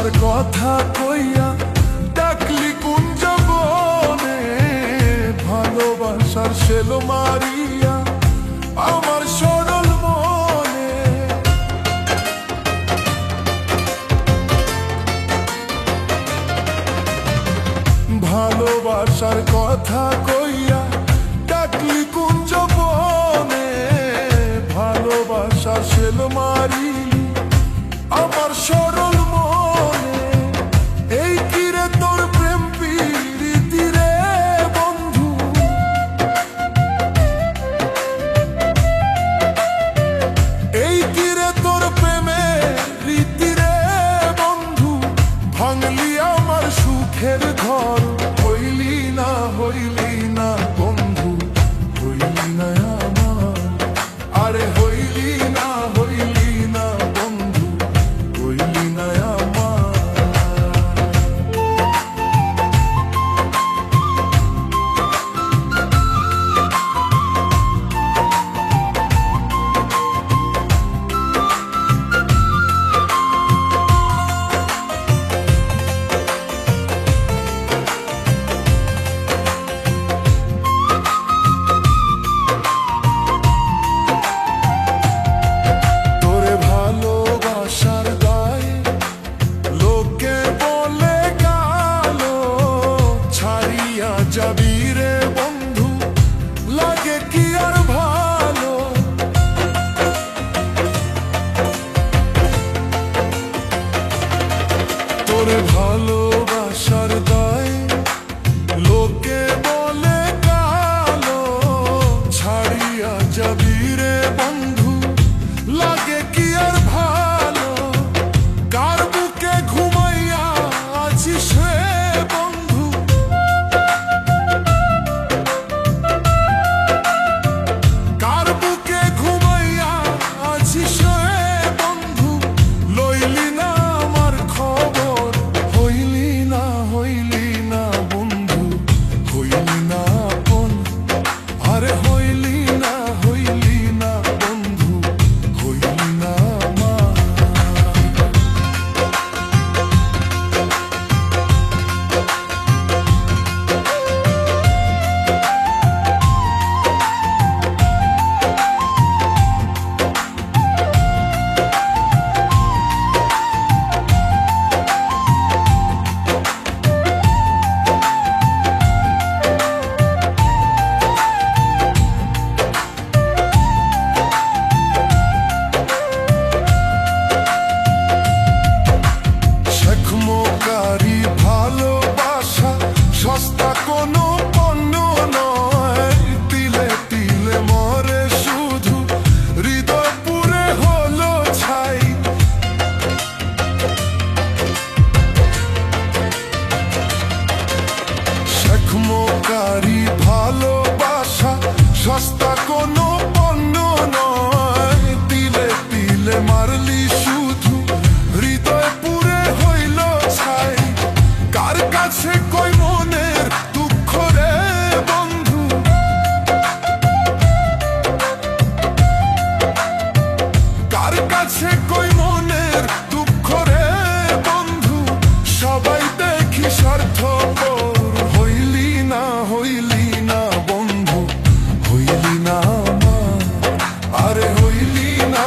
ভালোবাসার কথা কইয়া ডাকলি কুঞ্জ বনে, ভালোবাসার শেল মারিয়া আমার সরল মনে। ভালোবাসার কথা কইয়া ডাকলি কুঞ্জ বনে, ভালোবাসার শেল মারিলি আমার সরল মনে। এই কিরে তোর প্রেম প্রীতি রে বন্ধু, এই কিরে তোর প্রেমের রীতি রে বন্ধু। ভাঙলি আমার সুখের ঘর, হইলি না বন্ধু, হইলি না আমার। আরে হইলি না বন্ধু, হইলি না আমার। যাবি রে বন্ধু, লাগে কি আর ভালো। তোরে ভালোবাসার দায় লোকে বলে কালো, ছাড়িয়া যাবি রে বন্ধু, লাগে কি আর ভালো। কার বুকে ঘুমাইয়া আছিস রে বন্ধু, সস্তা কোনো পণ্য নয়। তিলে তিলে মরে শুধু হৃদয় পুরে হলো ছাই। শেখমোকারি ভালোবাসা সস্তা কোনো পণ্য নয়। তিলে তিলে মারলি শুধু হৃদয় পুরে হইল ছাই। কার কাছে কই মনের দুঃখ রে বন্ধু, কার কাছে কই মনের দুঃখ রে বন্ধু। সবাই দেখি স্বার্থপর, হইলি না বন্ধু, হইলি না আমার। আরে হইলি না